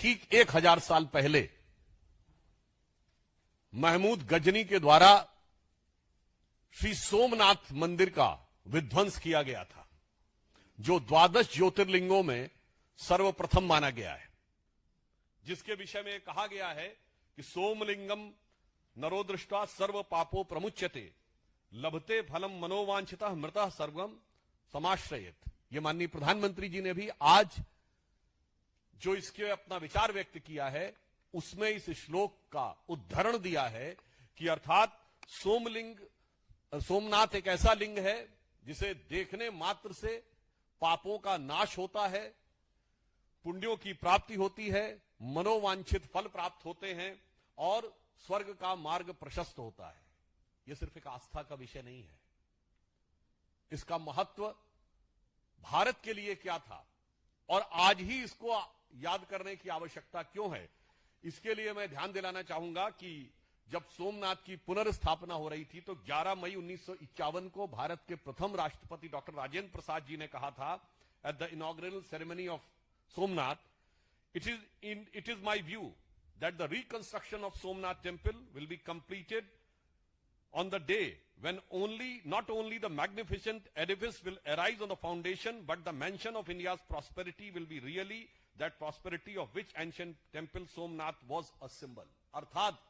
ठीक 1000 साल पहले महमूद गजनी के द्वारा श्री सोमनाथ मंदिर का विध्वंस किया गया था, जो 12 ज्योतिर्लिंगों में सर्वप्रथम माना गया है, जिसके विषय में कहा गया है कि सोमलिंगम नरोदृष्टा सर्व पापो प्रमुच्यते लभते फलम मनोवांछितः मृतः सर्वम समाश्रयेत। ये माननीय प्रधानमंत्री जी ने भी आज जो इसके अपना विचार व्यक्त किया है उसमें इस श्लोक का उद्धरण दिया है कि अर्थात सोमनाथ एक ऐसा लिंग है जिसे देखने मात्र से पापों का नाश होता है, पुण्यों की प्राप्ति होती है, मनोवांछित फल प्राप्त होते हैं और स्वर्ग का मार्ग प्रशस्त होता है। यह सिर्फ एक आस्था का विषय नहीं है, इसका महत्व भारत के लिए क्या था और आज ही इसको याद करने की आवश्यकता क्यों है, इसके लिए मैं ध्यान दिलाना चाहूंगा कि जब सोमनाथ की पुनर्स्थापना हो रही थी तो 11 मई 1951 को भारत के प्रथम राष्ट्रपति डॉक्टर राजेंद्र प्रसाद जी ने कहा था at the inaugural ceremony of Somnath, it is my view that the reconstruction of Somnath temple will be completed on the day when not only the magnificent edifice will arise on the foundation, but the mansion of India's prosperity will be really that prosperity of which ancient temple Somnath was a symbol. अर्थात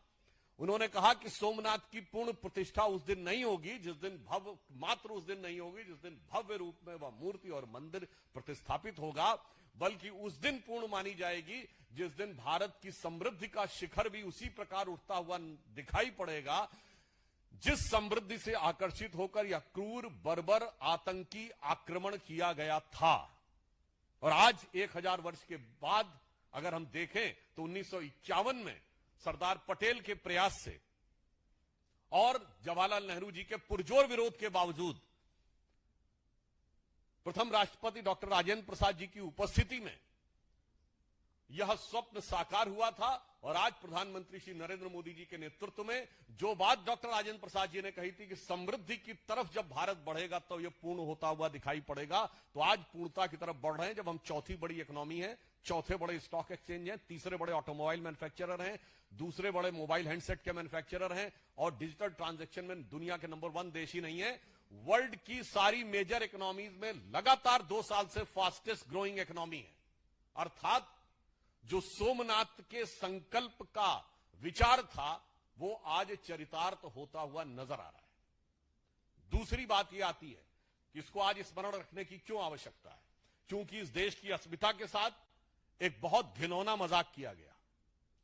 उन्होंने कहा कि सोमनाथ की पूर्ण प्रतिष्ठा उस दिन नहीं होगी जिस दिन मात्र उस दिन नहीं होगी जिस दिन भव्य रूप में वह मूर्ति और मंदिर प्रतिष्ठापित होगा, बल्कि उस दिन पूर्ण मानी जाएगी जिस दिन भारत की समृद्धि का शिखर भी उसी प्रकार उठता हुआ दिखाई पड़ेगा जिस समृद्धि से आकर्षित होकर यह क्रूर बर्बर आतंकी आक्रमण किया गया था। और आज 1000 वर्ष के बाद अगर हम देखें तो 1951 में सरदार पटेल के प्रयास से और जवाहरलाल नेहरू जी के पुरजोर विरोध के बावजूद प्रथम राष्ट्रपति डॉक्टर राजेंद्र प्रसाद जी की उपस्थिति में यह स्वप्न साकार हुआ था। और आज प्रधानमंत्री श्री नरेंद्र मोदी जी के नेतृत्व में जो बात डॉक्टर राजेंद्र प्रसाद जी ने कही थी कि समृद्धि की तरफ जब भारत बढ़ेगा तो यह पूर्ण होता हुआ दिखाई पड़ेगा, तो आज पूर्णता की तरफ बढ़ रहे हैं। जब हम चौथी बड़ी इकोनॉमी है, चौथे बड़े स्टॉक एक्सचेंज हैं, तीसरे बड़े ऑटोमोबाइल मैन्युफैक्चरर हैं, दूसरे बड़े मोबाइल हैंडसेट के मैन्युफैक्चरर हैं और डिजिटल ट्रांजैक्शन में दुनिया के नंबर 1 देश ही नहीं है, वर्ल्ड की सारी मेजर इकोनॉमीज में लगातार 2 साल से फास्टेस्ट ग्रोइंग इकोनॉमी है। अर्थात जो सोमनाथ के संकल्प का विचार था वो आज चरितार्थ होता हुआ नजर आ रहा है। दूसरी बात यह आती है कि इसको आज स्मरण रखने की क्यों आवश्यकता है, क्योंकि इस देश की अस्मिता के साथ एक बहुत घिनौना मजाक किया गया।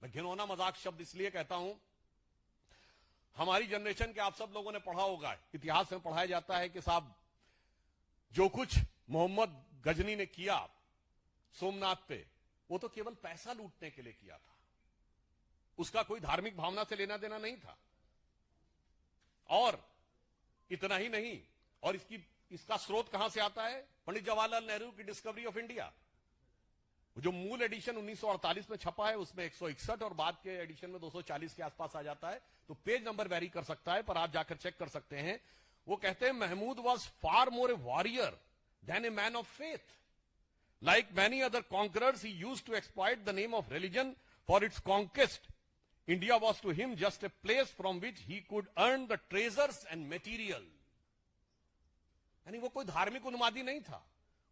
मैं घिनौना मजाक शब्द इसलिए कहता हूं, हमारी जनरेशन के आप सब लोगों ने पढ़ा होगा, इतिहास में पढ़ाया जाता है कि साहब जो कुछ मोहम्मद गजनी ने किया सोमनाथ पे वो तो केवल पैसा लूटने के लिए किया था, उसका कोई धार्मिक भावना से लेना देना नहीं था। और इतना ही नहीं, और इसका स्रोत कहां से आता है, पंडित जवाहरलाल नेहरू की डिस्कवरी ऑफ इंडिया। जो मूल एडिशन 1948 में छपा है उसमें 161 और बाद के एडिशन में 240 के आसपास आ जाता है, तो पेज नंबर वेरी कर सकता है, पर आप जाकर चेक कर सकते हैं। वो कहते हैं Mahmud was far more a warrior than a man of faith. Like many other conquerors, he used to exploit the name of religion for its conquest. India was to him just a place from which he could earn the treasures and material. यानी वो कोई धार्मिक उन्मादी नहीं था,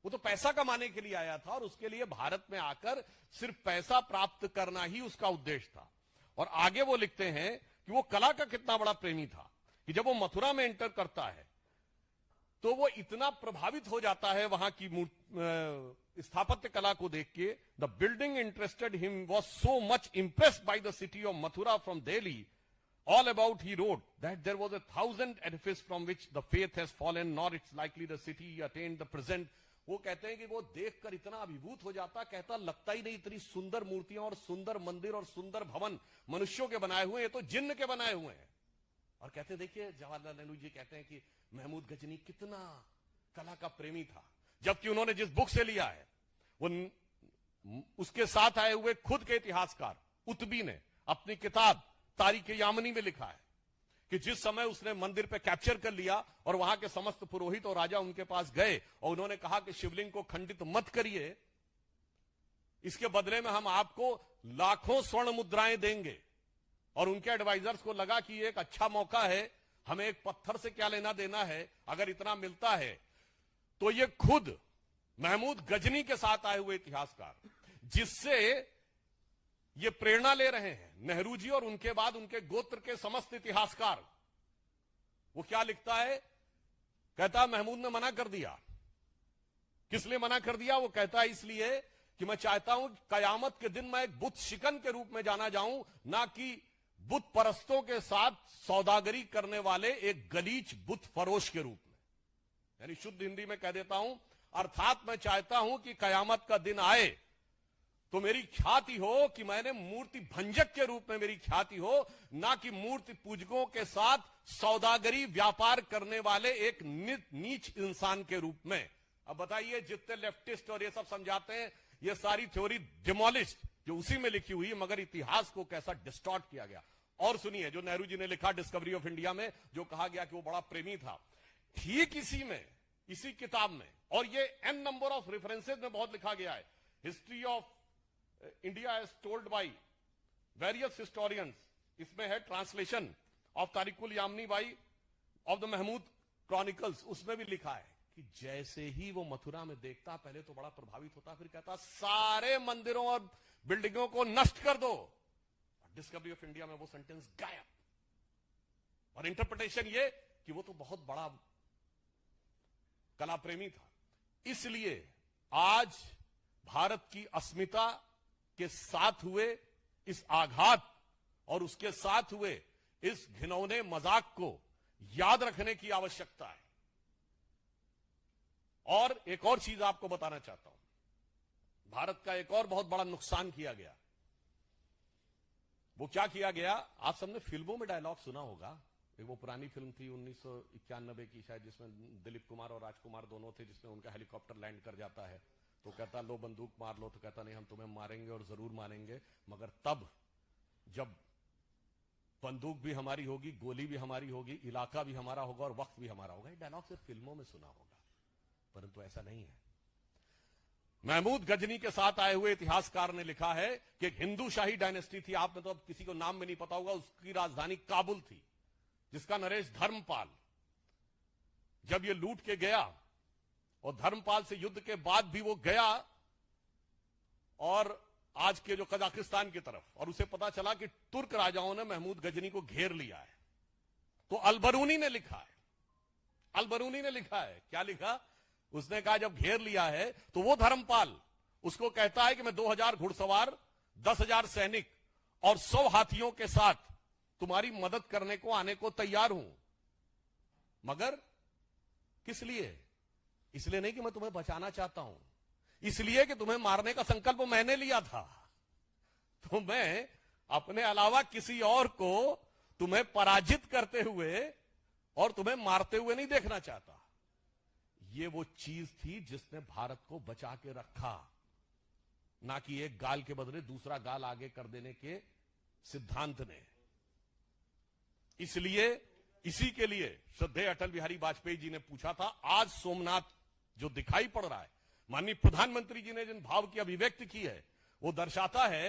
वो तो पैसा कमाने के लिए आया था और उसके लिए भारत में आकर सिर्फ पैसा प्राप्त करना ही उसका उद्देश्य था। और आगे वो लिखते हैं कि वो कला का कितना बड़ा प्रेमी था कि जब वो मथुरा में एंटर करता है तो वो इतना प्रभावित हो जाता है वहां की स्थापत्य कला को देख के। The building interested him was so much impressed by the city of Mathura from Delhi. All about he wrote that there was 1,000 edifices from which the faith has fallen, nor it's likely the city attained the present. वो कहते हैं कि वो देखकर इतना अभिभूत हो जाता, कहता लगता ही नहीं इतनी सुंदर मूर्तियां और सुंदर मंदिर और सुंदर भवन मनुष्यों के बनाए हुए हैं, तो जिन्न के बनाए हुए हैं. और कहते देखिए जवाहरलाल नेहरू जी कहते हैं कि महमूद गजनी कितना कला का प्रेमी था, जबकि उन्होंने जिस बुक से लिया है वो उसके साथ आए हुए खुद के इतिहासकार उतबी ने अपनी किताब तारीख यामनी में लिखा है कि जिस समय उसने मंदिर पे कैप्चर कर लिया और वहां के समस्त पुरोहित और राजा उनके पास गए और उन्होंने कहा कि शिवलिंग को खंडित मत करिए, इसके बदले में हम आपको लाखों स्वर्ण मुद्राएं देंगे। और उनके एडवाइजर्स को लगा कि ये एक अच्छा मौका है, हमें एक पत्थर से क्या लेना देना है, अगर इतना मिलता है। तो ये खुद महमूद गजनी के साथ आए हुए इतिहासकार, जिससे ये प्रेरणा ले रहे हैं नेहरू जी और उनके बाद उनके गोत्र के समस्त इतिहासकार, वो क्या लिखता है, कहता महमूद ने मना कर दिया। किस लिए मना कर दिया? वो कहता है इसलिए कि मैं चाहता हूं कि कयामत के दिन मैं एक बुत शिकन के रूप में जाना जाऊं, ना कि बुत परस्तों के साथ सौदागरी करने वाले एक गलीच बुत फरोश के रूप में। यानी शुद्ध हिंदी में कह देता हूं, अर्थात मैं चाहता हूं कि कयामत का दिन आए तो मेरी ख्याति हो कि मैंने मूर्ति भंजक के रूप में मेरी ख्याति हो, ना कि मूर्ति पूजकों के साथ सौदागरी व्यापार करने वाले एक नीच इंसान के रूप में। अब बताइए, जितने लेफ्टिस्ट और ये सब समझाते हैं, ये सारी थ्योरी डिमोलिश्ड जो उसी में लिखी हुई है, मगर इतिहास को कैसा डिस्टॉर्ट किया गया। और सुनिए, जो नेहरू जी ने लिखा डिस्कवरी ऑफ इंडिया में, जो कहा गया कि वो बड़ा प्रेमी था, ठीक इसी में, इसी किताब में, और ये एन नंबर ऑफ रेफरेंसेस में बहुत लिखा गया है, history of India as told by various historians, इसमें है translation of Tarikul Yamini by of the Mahmud chronicles, उसमें भी लिखा है कि जैसे ही वो मथुरा में देखता, पहले तो बड़ा प्रभावित होता, फिर कहता सारे मंदिरों और बिल्डिंगों को नष्ट कर दो। डिस्कवरी ऑफ इंडिया में वो सेंटेंस गायब, और इंटरप्रिटेशन ये कि वो तो बहुत बड़ा कला प्रेमी था। इसलिए आज भारत की अस्मिता के साथ हुए इस आघात और उसके साथ हुए इस घिनौने मजाक को याद रखने की आवश्यकता है। और एक और चीज आपको बताना चाहता हूं, भारत का एक और बहुत बड़ा नुकसान किया गया। वो क्या किया गया? आप सबने फिल्मों में डायलॉग सुना होगा। एक वो पुरानी फिल्म थी 1991 की शायद, जिसमें दिलीप कुमार और राजकुमार दोनों थे, जिसमें उनका हेलीकॉप्टर लैंड कर जाता है, तो कहता लो बंदूक मार लो, तो कहता नहीं हम तुम्हें मारेंगे और जरूर मारेंगे, मगर तब जब बंदूक भी हमारी होगी, गोली भी हमारी होगी, इलाका भी हमारा होगा और वक्त भी हमारा होगा। ये डायलॉग सिर्फ फिल्मों में सुना होगा, परंतु ऐसा नहीं है। महमूद गजनी के साथ आए हुए इतिहासकार ने लिखा है कि एक हिंदू शाही डायनेस्टी थी, आपने तो अब किसी को नाम में नहीं पता होगा, उसकी राजधानी काबुल थी, जिसका नरेश धर्मपाल जब ये लूट के गया, और धर्मपाल से युद्ध के बाद भी वो गया और आज के जो कजाकिस्तान की तरफ, और उसे पता चला कि तुर्क राजाओं ने महमूद गजनी को घेर लिया है। तो अलबरूनी ने लिखा है, अलबरूनी ने लिखा है, क्या लिखा? उसने कहा जब घेर लिया है तो वो धर्मपाल उसको कहता है कि मैं 2000 घुड़सवार, 10,000 सैनिक और 100 हाथियों के साथ तुम्हारी मदद करने को आने को तैयार हूं, मगर किस लिए? इसलिए नहीं कि मैं तुम्हें बचाना चाहता हूं, इसलिए कि तुम्हें मारने का संकल्प मैंने लिया था, तो मैं अपने अलावा किसी और को तुम्हें पराजित करते हुए और तुम्हें मारते हुए नहीं देखना चाहता। ये वो चीज थी जिसने भारत को बचा के रखा, ना कि एक गाल के बदले दूसरा गाल आगे कर देने के सिद्धांत ने। इसलिए इसी के लिए श्रद्धेय अटल बिहारी वाजपेयी जी ने पूछा था, आज सोमनाथ जो दिखाई पड़ रहा है, माननीय प्रधानमंत्री जी ने जिन भाव की अभिव्यक्ति की है, वो दर्शाता है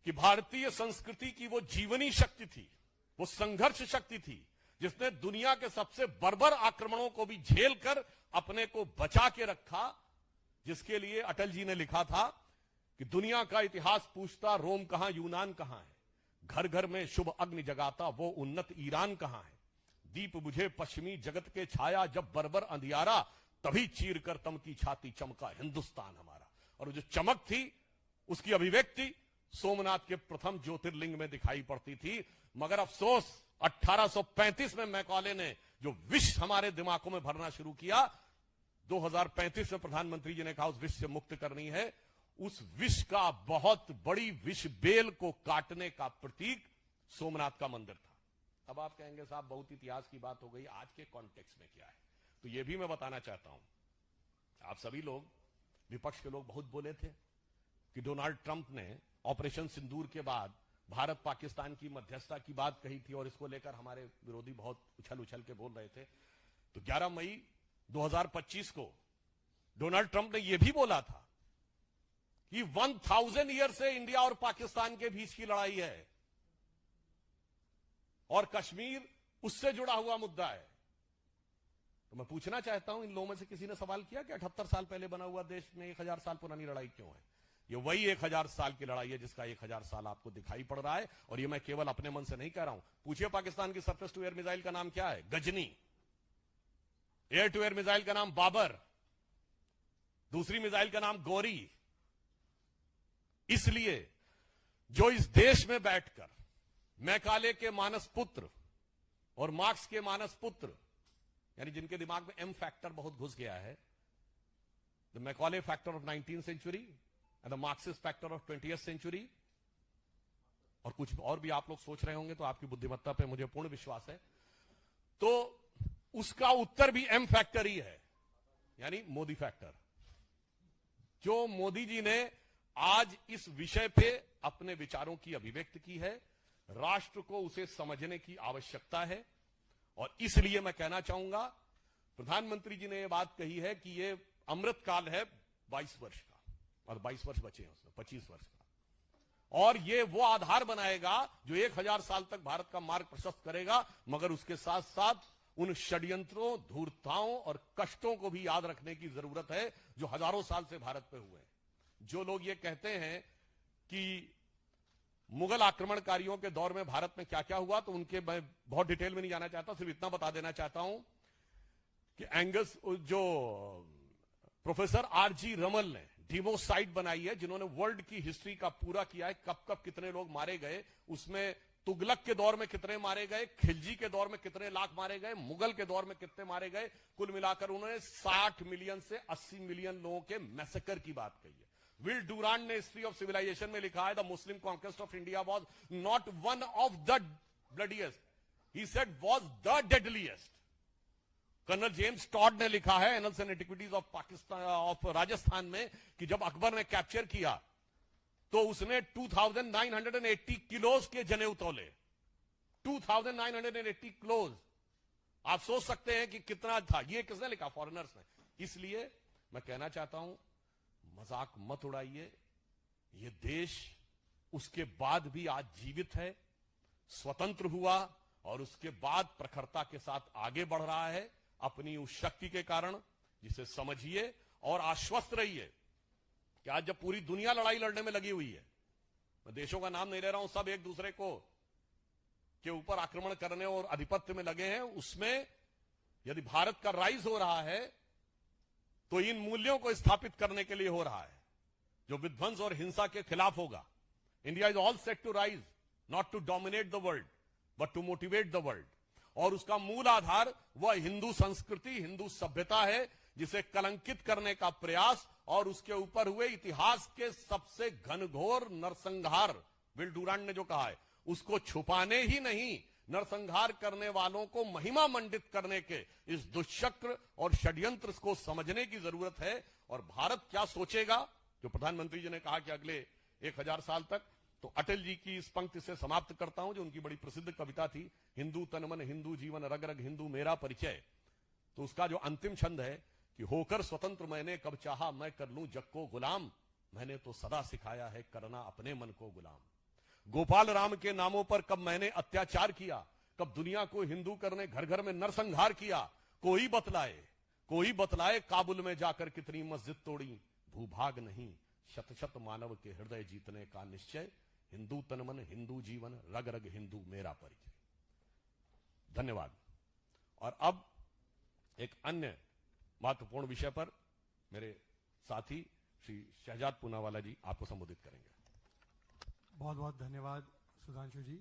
कि भारतीय संस्कृति की वो जीवनी शक्ति थी, वो संघर्ष शक्ति थी, जिसने दुनिया के सबसे बर्बर आक्रमणों को भी झेल कर अपने को बचा के रखा, जिसके लिए अटल जी ने लिखा था कि दुनिया का इतिहास पूछता रोम कहां, यूनान कहां है, घर घर में शुभ अग्नि जगाता वो उन्नत ईरान कहां है, दीप बुझे पश्चिमी जगत के छाया जब बर्बर अंधियारा, तभी चीर कर तम की छाती चमका हिंदुस्तान हमारा। और जो चमक थी उसकी अभिव्यक्ति सोमनाथ के प्रथम ज्योतिर्लिंग में दिखाई पड़ती थी। मगर अफसोस 1835 में मैकॉले ने जो विष हमारे दिमागों में भरना शुरू किया, 2035 में प्रधानमंत्री जी ने कहा उस विष से मुक्त करनी है, उस विष का बहुत बड़ी विष बेल को काटने का प्रतीक सोमनाथ का मंदिर था। अब आप कहेंगे साहब बहुत इतिहास की बात हो गई, आज के कॉन्टेक्स्ट में क्या है? तो यह भी मैं बताना चाहता हूं, आप सभी लोग, विपक्ष के लोग बहुत बोले थे कि डोनाल्ड ट्रंप ने ऑपरेशन सिंदूर के बाद भारत पाकिस्तान की मध्यस्थता की बात कही थी, और इसको लेकर हमारे विरोधी बहुत उछल उछल के बोल रहे थे। तो 11 मई 2025 को डोनाल्ड ट्रंप ने यह भी बोला था कि 1000 ईयर से इंडिया और पाकिस्तान के बीच की लड़ाई है और कश्मीर उससे जुड़ा हुआ मुद्दा है। तो मैं पूछना चाहता हूं, इन लोगों में से किसी ने सवाल किया कि 78 साल पहले बना हुआ देश में 1000 साल पुरानी लड़ाई क्यों है? ये वही 1000 साल की लड़ाई है जिसका 1000 साल आपको दिखाई पड़ रहा है। और ये मैं केवल अपने मन से नहीं कह रहा हूं। पूछिए पाकिस्तान की सरफेस टू एयर मिसाइल का नाम क्या है? Ghazni. Air to air missile का नाम बाबर। दूसरी मिसाइल का नाम गौरी। इसलिए जो इस देश में बैठकर मैकाले के मानस पुत्र और मार्क्स के मानस पुत्र, यानी जिनके दिमाग में एम फैक्टर बहुत घुस गया है, the Macaulay factor of 19th century and the Marxist factor of 20th century, और कुछ और भी आप लोग सोच रहे होंगे, तो आपकी बुद्धिमत्ता पे मुझे पूर्ण विश्वास है। तो उसका उत्तर भी एम फैक्टर ही है, यानी मोदी फैक्टर। जो मोदी जी ने आज इस विषय पे अपने विचारों की अभिव्यक्ति की है, राष्ट्र को उसे समझने की आवश्यकता है। और इसलिए मैं कहना चाहूंगा, प्रधानमंत्री जी ने यह बात कही है कि यह अमृत काल है 22 वर्ष का, और 22 वर्ष बचे हैं उसमें, 25 वर्ष का, और यह वो आधार बनाएगा जो 1000 साल तक भारत का मार्ग प्रशस्त करेगा। मगर उसके साथ साथ उन षड्यंत्रों, धूर्तताओं और कष्टों को भी याद रखने की जरूरत है जो हजारों साल से भारत पे हुए हैं। जो लोग ये कहते हैं कि मुगल आक्रमणकारियों के दौर में भारत में क्या क्या हुआ, तो उनके मैं बहुत डिटेल में नहीं जाना चाहता, सिर्फ इतना बता देना चाहता हूं कि एंगस, जो प्रोफेसर आरजी रमल ने डिमोसाइट बनाई है, जिन्होंने वर्ल्ड की हिस्ट्री का पूरा किया है, कब कब कितने लोग मारे गए, उसमें तुगलक के दौर में कितने मारे गए, खिलजी के दौर में कितने लाख मारे गए, मुगल के दौर में कितने मारे गए, कुल मिलाकर उन्होंने 60 मिलियन से 80 मिलियन लोगों के मैसेकर की बात कही है। विल डूरांड ने हिस्ट्री ऑफ सिविलाइजेशन में लिखा है, the Muslim conquest of India was not one of the bloodiest, he said was the deadliest. Colonel James Tod ने लिखा है annals and antiquities of Pakistan of Rajasthan में कि जब अकबर ने कैप्चर किया तो उसने 2980 किलोज के जनेऊ तोले, 2980 किलोज। आप सोच सकते हैं कि कितना था। ये किसने लिखा? फॉरेनर्स ने। इसलिए मैं कहना चाहता हूं, मजाक मत उड़ाइए। ये देश उसके बाद भी आज जीवित है, स्वतंत्र हुआ और उसके बाद प्रखरता के साथ आगे बढ़ रहा है अपनी उस शक्ति के कारण, जिसे समझिए और आश्वस्त रहिए कि आज जब पूरी दुनिया लड़ाई लड़ने में लगी हुई है, मैं देशों का नाम नहीं ले रहा हूं, सब एक दूसरे को के ऊपर आक्रमण करने और आधिपत्य में लगे हैं, उसमें यदि भारत का राइज हो रहा है तो इन मूल्यों को स्थापित करने के लिए हो रहा है, जो विध्वंस और हिंसा के खिलाफ होगा। India is all set to rise, not to dominate the world but to motivate the world. और उसका मूल आधार वह हिंदू संस्कृति, हिंदू सभ्यता है, जिसे कलंकित करने का प्रयास और उसके ऊपर हुए इतिहास के सबसे घनघोर नरसंहार, विल डूरांड ने जो कहा है, उसको छुपाने ही नहीं, नरसंहार करने वालों को महिमा मंडित करने के इस दुष्चक्र और षड्यंत्र को समझने की जरूरत है। और भारत क्या सोचेगा, जो प्रधानमंत्री जी ने कहा कि अगले 1000 साल तक, तो अटल जी की इस पंक्ति से समाप्त करता हूं, जो उनकी बड़ी प्रसिद्ध कविता थी, हिंदू तन मन हिंदू जीवन, रग रग हिंदू मेरा परिचय। तो उसका जो अंतिम छंद है कि होकर स्वतंत्र मैंने कब चाहा मैं कर लूं जग को गुलाम, मैंने तो सदा सिखाया है करना अपने मन को गुलाम। गोपाल राम के नामों पर कब मैंने अत्याचार किया, कब दुनिया को हिंदू करने घर घर में नरसंहार किया, कोई बतलाए काबुल में जाकर कितनी मस्जिद तोड़ी, भूभाग नहीं शत शत मानव के हृदय जीतने का निश्चय, हिंदू तन मन हिंदू जीवन, रग रग हिंदू मेरा परिचय। धन्यवाद। और अब एक अन्य महत्वपूर्ण विषय पर मेरे साथी श्री शहजाद पूनावाला जी आपको संबोधित करेंगे। बहुत बहुत धन्यवाद सुधांशु जी।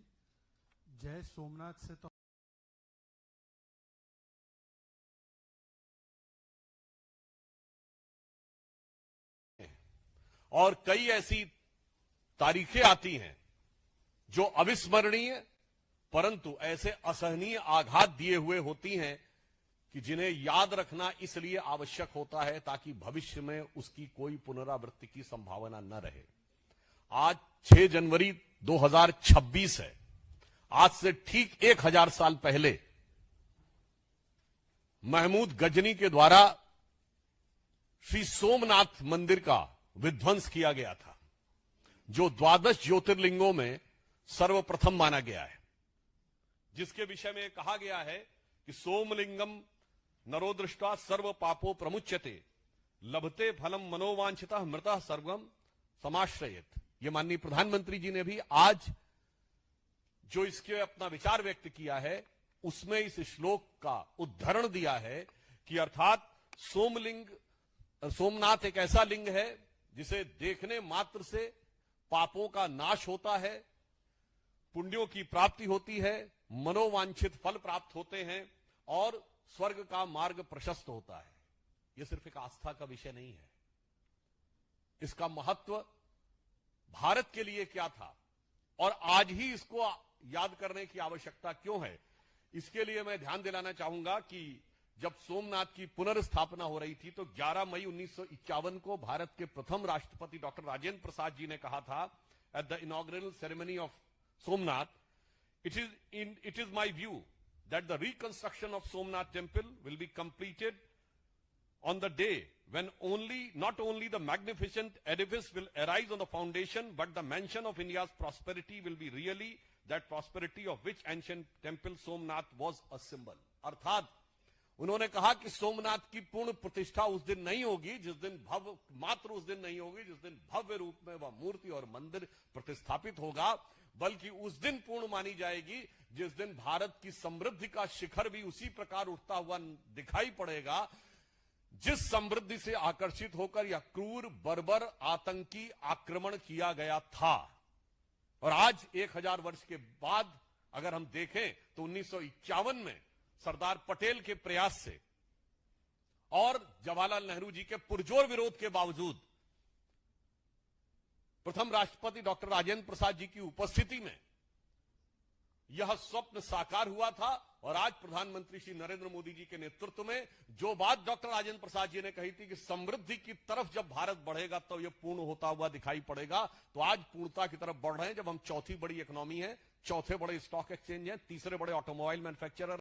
जय सोमनाथ से तो और कई ऐसी तारीखें आती हैं जो अविस्मरणीय परंतु ऐसे असहनीय आघात दिए हुए होती हैं कि जिन्हें याद रखना इसलिए आवश्यक होता है ताकि भविष्य में उसकी कोई पुनरावृत्ति की संभावना न रहे। आज 6 जनवरी 2026 है। आज से ठीक 1000 साल पहले महमूद गजनी के द्वारा श्री सोमनाथ मंदिर का विध्वंस किया गया था, जो 12 ज्योतिर्लिंगों में सर्वप्रथम माना गया है, जिसके विषय में कहा गया है कि सोमलिंगम नरोदृष्टा सर्व पापो प्रमुच्यते लभते फलम मनोवांछिता मृतः सर्वम समाश्रयेत। ये माननीय प्रधानमंत्री जी ने भी आज जो इसके अपना विचार व्यक्त किया है उसमें इस श्लोक का उद्धरण दिया है कि अर्थात सोमनाथ एक ऐसा लिंग है जिसे देखने मात्र से पापों का नाश होता है, पुण्यों की प्राप्ति होती है, मनोवांछित फल प्राप्त होते हैं और स्वर्ग का मार्ग प्रशस्त होता है। यह सिर्फ एक आस्था का विषय नहीं है, इसका महत्व भारत के लिए क्या था और आज ही इसको याद करने की आवश्यकता क्यों है, इसके लिए मैं ध्यान दिलाना चाहूंगा कि जब सोमनाथ की पुनर्स्थापना हो रही थी तो 11 मई 1951 को भारत के प्रथम राष्ट्रपति डॉक्टर राजेंद्र प्रसाद जी ने कहा था at the inaugural ceremony of Somnath, it is my view that the reconstruction of Somnath temple will be completed on the day when not only the magnificent edifice will arise on the foundation, but the mansion of India's prosperity will be really that prosperity of which ancient temple Somnath was a symbol. अर्थात उन्होंने कहा कि सोमनाथ की पूर्ण प्रतिष्ठा उस दिन नहीं होगी जिस दिन उस दिन नहीं होगी जिस दिन भव्य रूप में वह मूर्ति और मंदिर प्रतिष्ठापित होगा, बल्कि उस दिन पूर्ण मानी जाएगी जिस दिन भारत की समृद्धि का शिखर भी उसी प्रकार उठता हुआ दिखाई पड़ेगा जिस समृद्धि से आकर्षित होकर यह क्रूर बर्बर आतंकी आक्रमण किया गया था। और आज 1000 वर्ष के बाद अगर हम देखें तो 1951 में सरदार पटेल के प्रयास से और जवाहरलाल नेहरू जी के पुरजोर विरोध के बावजूद प्रथम राष्ट्रपति डॉक्टर राजेंद्र प्रसाद जी की उपस्थिति में यह स्वप्न साकार हुआ था और आज प्रधानमंत्री श्री नरेंद्र मोदी जी के नेतृत्व में जो बात डॉक्टर राजेंद्र प्रसाद जी ने कही थी कि समृद्धि की तरफ जब भारत बढ़ेगा तो यह पूर्ण होता हुआ दिखाई पड़ेगा, तो आज पूर्णता की तरफ बढ़ रहे हैं। जब हम चौथी बड़ी इकोनॉमी है, चौथे बड़े स्टॉक एक्सचेंज है, तीसरे बड़े ऑटोमोबाइल मैन्युफैक्चरर